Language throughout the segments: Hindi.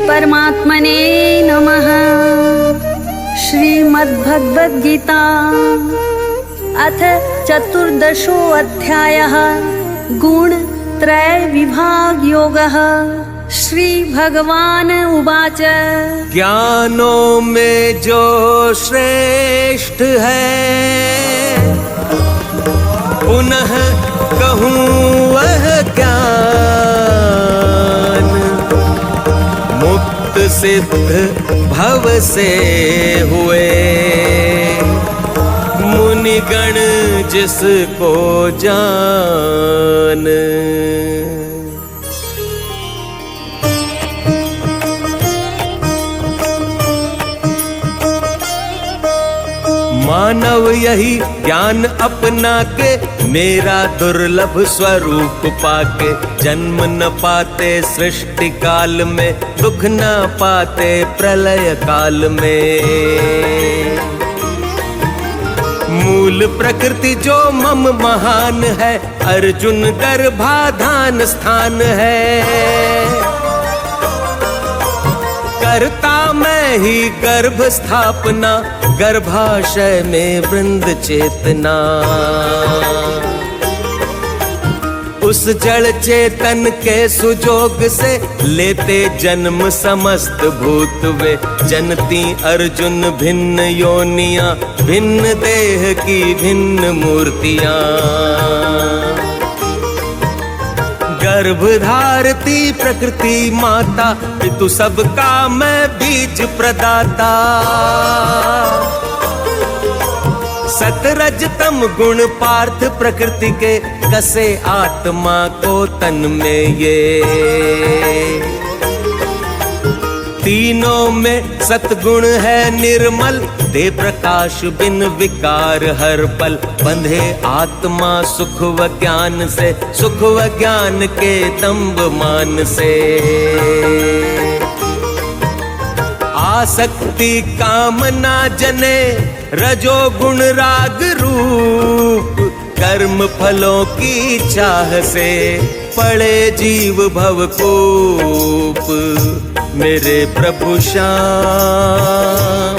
परमात्मने नमः। श्रीमद्भगवद्गीता अथ चतुर्दशो अध्यायः गुणत्रय विभाग योगः। श्री भगवान उवाच ज्ञानों में जो श्रेष्ठ है पुनः कहूँ वह ज्ञान मुक्त सिद्ध भव से हुए मुनिगण जिसको जान। मानव यही ज्ञान अपना के मेरा दुर्लभ स्वरूप पाके जन्म न पाते सृष्टि काल में दुख न पाते प्रलय काल में। मूल प्रकृति जो मम महान है अर्जुन गर्भाधान स्थान है। करता मैं ही गर्भ स्थापना गर्भाशय में वृंद चेतना। उस जड़ चेतन के सुजोग से लेते जन्म समस्त भूत वे जनती अर्जुन भिन्न योनियां भिन्न देह की भिन्न मूर्तियां। गर्भ धारती प्रकृति माता पितु सबका मैं बीज प्रदाता। सतरज तम गुण पार्थ प्रकृति के कसे आत्मा को तन में ये। तीनों में सतगुण है निर्मल दे प्रकाश बिन विकार हर पल। बंधे आत्मा सुख व ज्ञान से सुख व ज्ञान के दंभ मान से। आसक्ति कामना जने रजोगुण राग रूप कर्म फलों की चाह से पड़े जीव भवकूप। मेरे प्रभु श्याम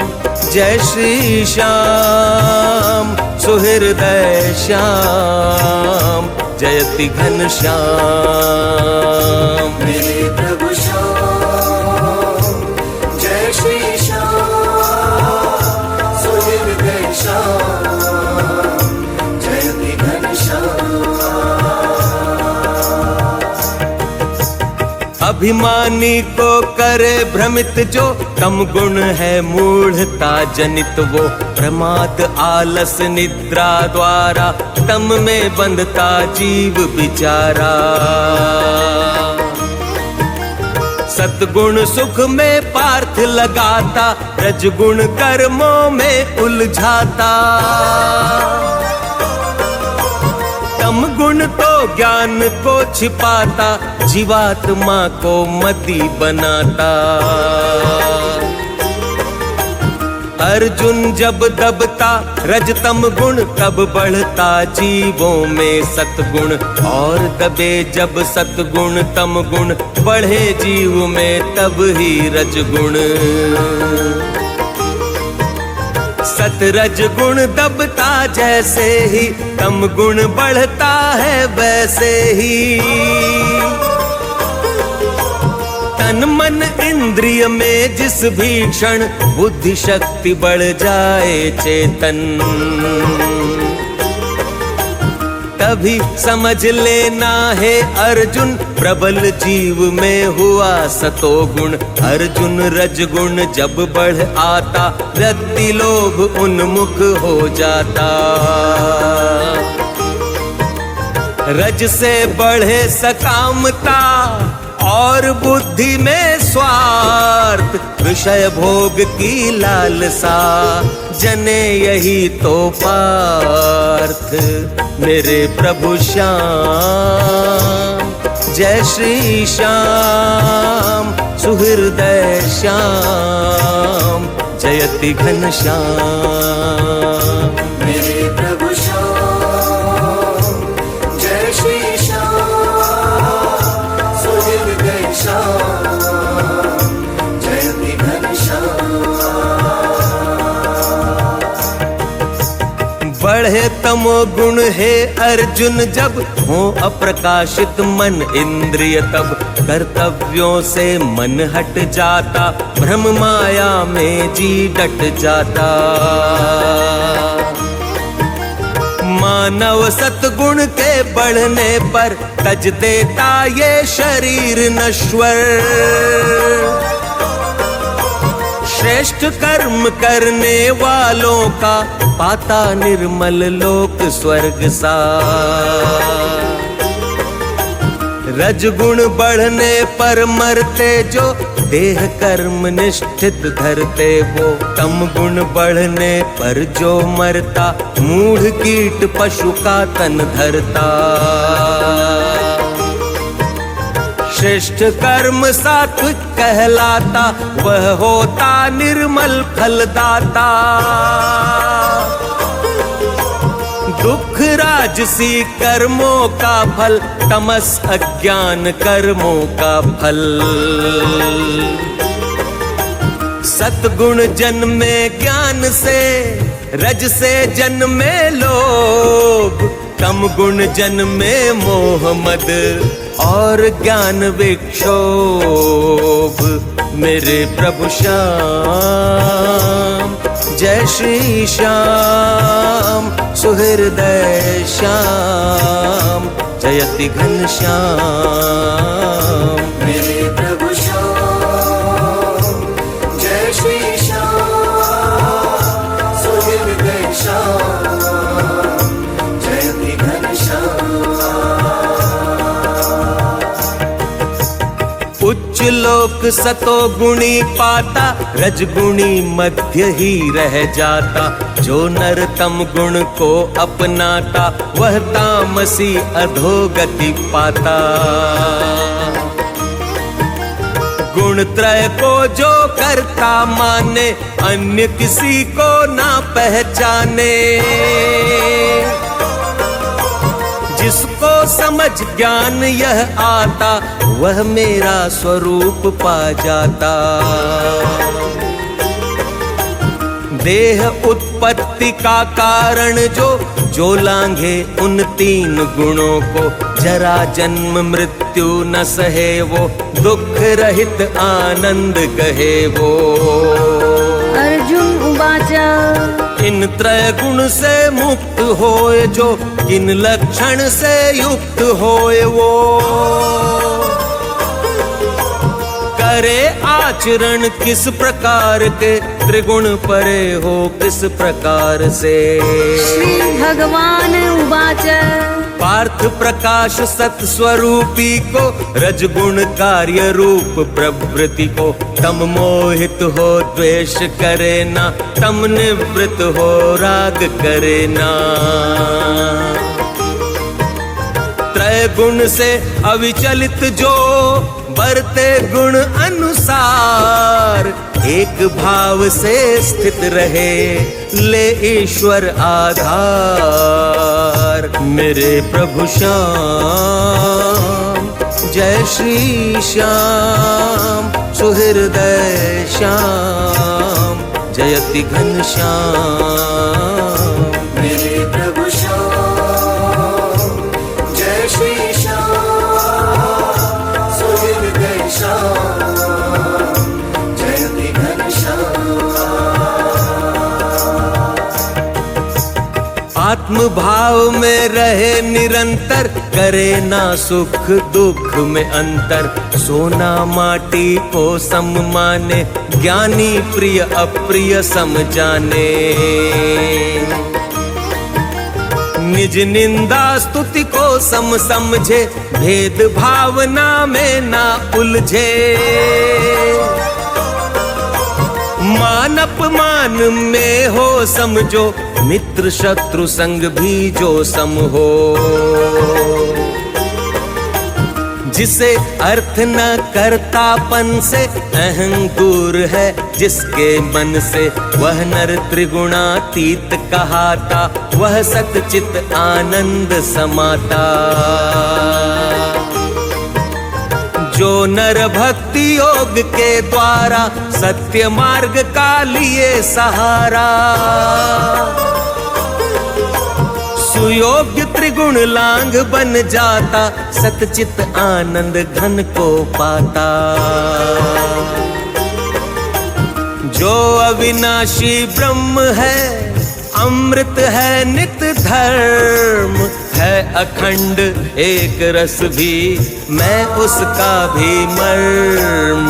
जय श्री श्याम सुहृदय श्याम जयति घनश्याम। मेरे प्रभु श्याम जय श्री श्याम सुहृदय श्याम जयति घनश्याम। अभिमानी को करे भ्रमित जो तम गुण है मूढ़ता जनित वो। प्रमाद आलस निद्रा द्वारा तम में बंधता जीव बिचारा। सतगुण सुख में पार्थ लगाता रजगुण कर्मों में उलझाता। तम गुण तो ज्ञान को छिपाता जीवात्मा को मति बनाता। अर्जुन जब दबता रजतम गुण तब बढ़ता जीवों में सतगुण। और दबे जब सतगुण तम गुण बढ़े जीव में तब ही रजगुण। सतरज गुण दबता जैसे ही तम गुण बढ़ता है वैसे ही। तन मन इंद्रिय में जिस भी क्षण बुद्धि शक्ति बढ़ जाए चेतन। तभी समझ लेना है अर्जुन प्रबल जीव में हुआ सतोगुण। अर्जुन रजगुण जब बढ़ आता रति लोभ उन्मुख हो जाता। रज से बढ़े सकामता और बुद्धि में स्वार्थ विषय भोग की लालसा जने यही तो पार्थ। मेरे प्रभु श्याम जय श्री श्याम सुहृदय श्याम जयति घनश्याम। मेरे प्रभु श्याम जय श्री श्याम सुहृदय श्याम बढ़े तमोगुण हे अर्जुन जब हो अप्रकाशित मन इंद्रिय तब कर्तव्यों से मन हट जाता भ्रम माया में जी डट जाता। मानव सतगुण के बढ़ने पर तज देता ये शरीर नश्वर। श्रेष्ठ कर्म करने वालों का पाता निर्मल लोक स्वर्ग सा। रजगुण बढ़ने पर मरते जो देह कर्म निष्ठित धरते वो। तम गुण बढ़ने पर जो मरता मूढ़ कीट पशु का तन धरता। श्रेष्ठ कर्म सात्विक कहलाता वह होता निर्मल फलदाता। दुख राजसी कर्मों का फल तमस अज्ञान कर्मों का फल। सतगुण जन्मे ज्ञान से रज से जन्मे लोभ। तम गुण जन्मे मोह मद और ज्ञान विक्षोभ। मेरे प्रभु श्याम जय श्री श्याम सुहृदय श्याम जयति घनश्याम। मेरे प्रभु श्याम जय श्री श्याम सुहृदय श्याम जयति घनश्याम। उच्च लोक सतो गुणी पाता रजगुणी मध्य ही रह जाता। जो नर तम गुण को अपनाता वह तामसी अधोगति पाता। गुण त्रय को जो करता माने अन्य किसी को ना पहचाने। जिसको समझ ज्ञान यह आता वह मेरा स्वरूप पा जाता। देह उत्पत्ति का कारण जो लांघे उन तीन गुणों को। जरा जन्म मृत्यु न सहे वो दुख रहित आनंद कहे वो। अर्जुन उवाच इन त्रय गुण से मुक्त होए जो किन लक्षण से युक्त होए वो। करे आचरण किस प्रकार के त्रिगुण परे हो किस प्रकार से। श्री भगवान उवाच पार्थ प्रकाश सत स्वरूपी को रजगुण कार्य रूप प्रवृत्ति को। तम मोहित हो द्वेष करे ना तम निवृत्त हो राग करे ना। त्रय गुण से अविचलित जो बरते गुण अनुसार। एक भाव से स्थित रहे ले ईश्वर आधार। मेरे प्रभु श्याम जय श्री श्याम सुहृदय श्याम जयति घनश्याम। मेरे प्रभु श्याम जय श्री श्याम सुहृदय श्याम जयति घनश्याम। आत्म भाव में रहे निरंतर करे ना सुख दुख में अंतर। सोना माटी को सम माने ज्ञानी प्रिय अप्रिय सम जाने। निज निंदा स्तुति को सम समझे भेद भावना में ना उलझे। मान अपमान में हो समझो मित्र शत्रु संग भी जो सम हो। जिसे अर्थ न करतापन से अहं दूर है जिसके मन से। वह नर त्रिगुणातीत कहाता वह सतचित आनंद समाता। जो नर भक्ति योग के द्वारा सत्य मार्ग का लिए सहारा। सुयोग्य त्रिगुण लांग बन जाता, सतचित आनंद घन को पाता। जो अविनाशी ब्रह्म है, अमृत है नित धर्म, है अखंड एक रस भी, मैं उसका भी मर्म।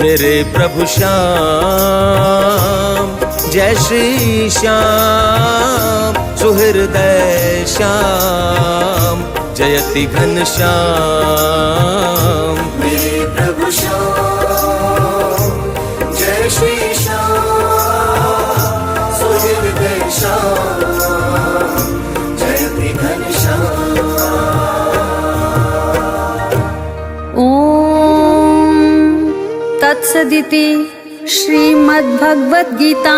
मेरे प्रभु श्याम, जय श्री श्याम, सुहृदय श्याम, जयति घन श्याम। मेरे प्रभु श्याम, जय श्री श्याम, सुहृदय श्याम, जयति घन श्याम। ओम तत्सदिति श्रीमद्भगवद्गीता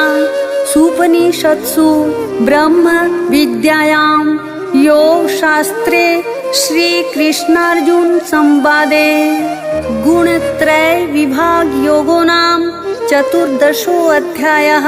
सूपनिषत्सु ब्रह्म विद्यायां योग शास्त्रे श्री कृष्णार्जुन संवादे गुणत्रय विभाग योगो नाम 14 अध्यायः।